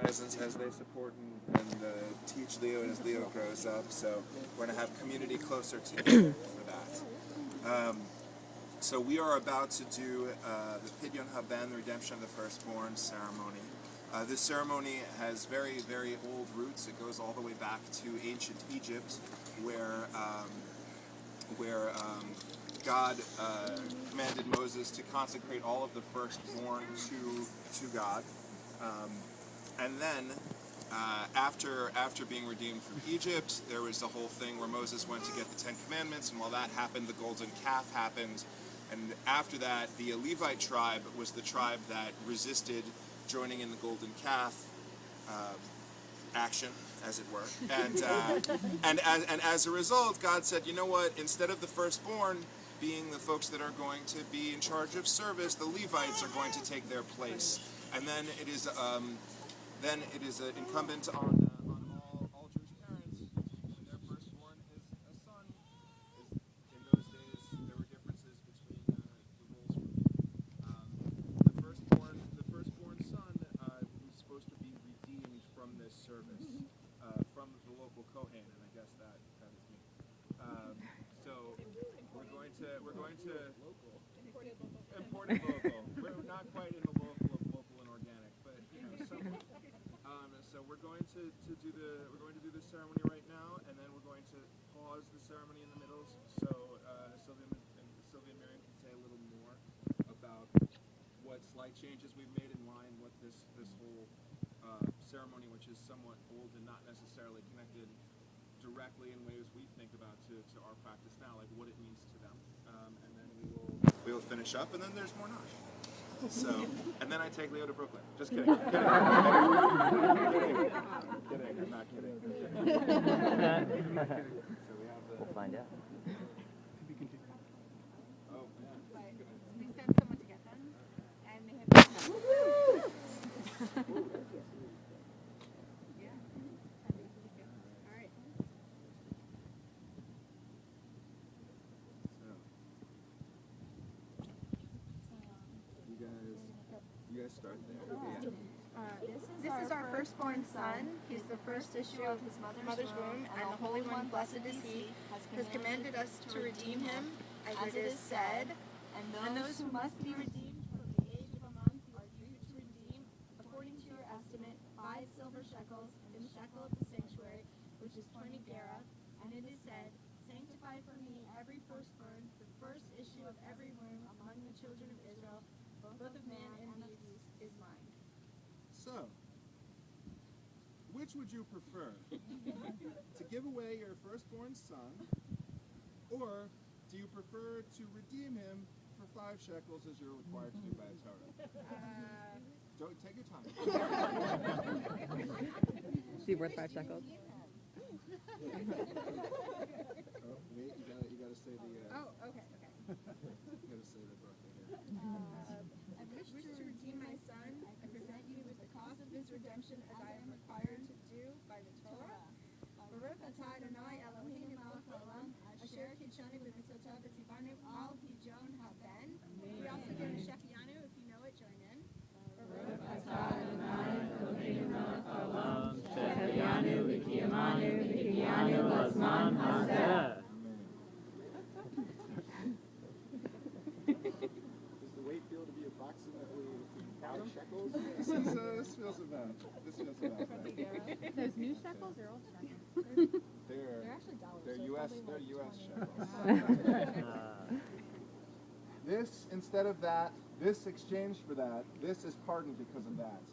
guys as they support and teach Leo as Leo grows up. So we're going to have community closer together for that. So we are about to do the Pidyon HaBen, the Redemption of the Firstborn ceremony. This ceremony has very, very old roots. It goes all the way back to ancient Egypt, where God commanded Moses to consecrate all of the firstborn to God. And then, after being redeemed from Egypt, there was the whole thing where Moses went to get the Ten Commandments, and while that happened, the golden calf happened. And after that, the Levite tribe was the tribe that resisted joining in the golden calf action, as it were. And as a result, God said, you know what? Instead of the firstborn being the folks that are going to be in charge of service, the Levites are going to take their place. And then it is incumbent on all Jewish parents, when their firstborn is a son. In those days, there were differences between the roles. The firstborn son was supposed to be redeemed from this service, from the local Kohen, and I guess that is me. So we're going to imported local. We're not quite in the local of local and organic, but somewhat. So we're going to do the ceremony right now, and then we're going to pause the ceremony in the middle, so Sylvie and Miriam can say a little more about what slight changes we've made and why, and what this whole ceremony, which is somewhat old and not necessarily connected directly in ways we think about to our practice now, like what it means to them. And then we will finish up, and then there's more nosh. So, and then I take Leo to Brooklyn. Just kidding. I'm not kidding. So We'll find out. Oh, man. We sent someone to get them, and they have. Yeah. All right. You guys start there. This is our firstborn son. He's the first issue of his mother's womb, and the Holy One, blessed is He, has commanded us to redeem him, as it is said, and those who must be redeemed from the age of a month are due to redeem, according to your estimate, 5 silver shekels, and the shekel of the sanctuary, which is 20 gerah. And it is said, sanctify for me every firstborn, the first issue of every womb among the children of Israel, both of man and beast, is mine. So, which would you prefer? To give away your firstborn son, or do you prefer to redeem him for 5 shekels as you're required to do by the Torah? Don't take your time. Is he worth 5 shekels? Oh, wait, you gotta say the. Okay. You gotta say the birthday here. I wish to redeem my son and present you with the cost of his redemption as I am required to do by the Torah. Baruch atah Adonai Eloheinu melech haolam, asher kitshanu b'mitzvotav v'tzivanu al Pidyon HaBen. We also get a Shechianu, if you know it, join in. Baruch atah Adonai Eloheinu melech haolam, Shechianu v'kiyamanu v'kiyanu l'zman hazeh. Shekels? This feels about right. Those new shekels are old shekels. They're actually dollars. They're US shekels. This, instead of that, this exchange for that, this is pardoned because of that.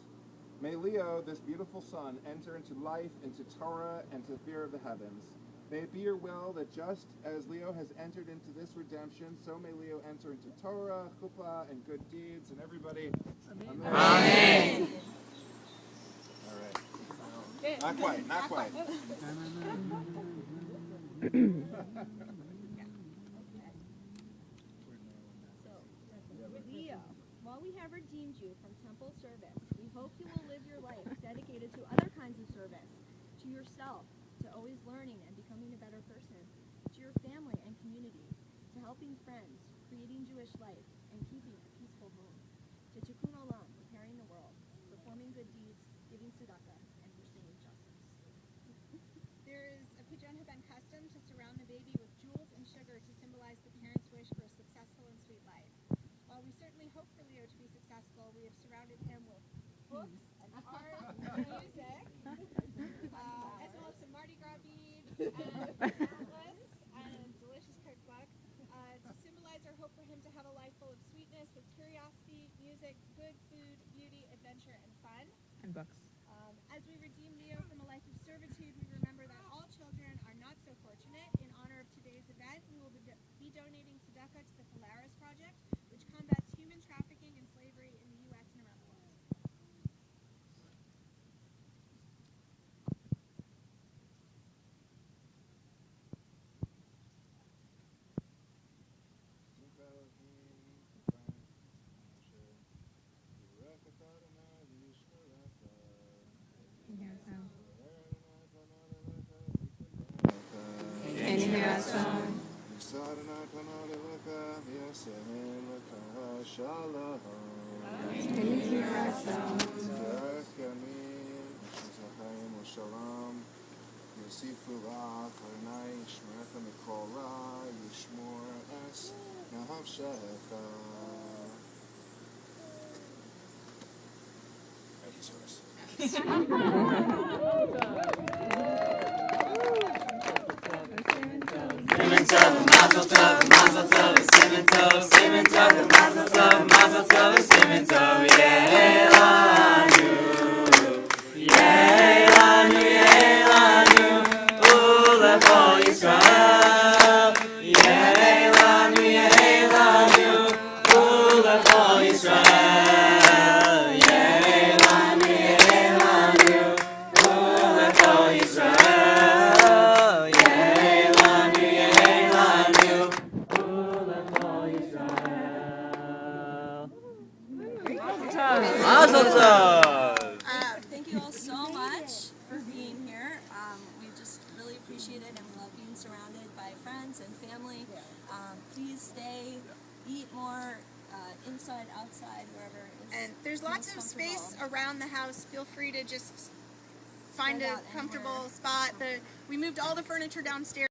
May Leo, this beautiful son, enter into life, into Torah, and to fear of the heavens. May it be your will that just as Leo has entered into this redemption, so may Leo enter into Torah, chuppah, and good deeds, and everybody. Amen. Amen. All right. Not quite. Leo, while we have redeemed you from temple service, we hope you will live your life dedicated to other kinds of service, to yourself, to always learning and becoming a better person, to your family and community, to helping friends, creating Jewish life, and keeping a peaceful home, to tikkun olam, repairing the world, performing good deeds, giving tzedakah, and for saying justice. There is a Pidyon HaBen custom to surround the baby with jewels and sugar to symbolize the parents' wish for a successful and sweet life. While we certainly hope for Leo to be successful, we have surrounded him with books and art and music, as well as some Mardi Gras beads and atlas and a delicious cookbook to symbolize our hope for him to have a life full of sweetness with curiosity, music, good food, beauty, adventure, and fun. And books. As we redeem Leo from a life of servitude, we remember that all children are not so fortunate. In honor of today's event, we will be donating tzedakah to the Polaris Project, which combats human trafficking and slavery in the U.S. and around the world. יוסיפו לך עיני ישמרך מכל רע ישמור אס נפשך. Thank you all so much for being here. We just really appreciate it, and we love being surrounded by friends and family. Please stay, eat more, inside, outside, wherever it is. And there's lots of space around the house. Feel free to just find a comfortable spot. We moved all the furniture downstairs.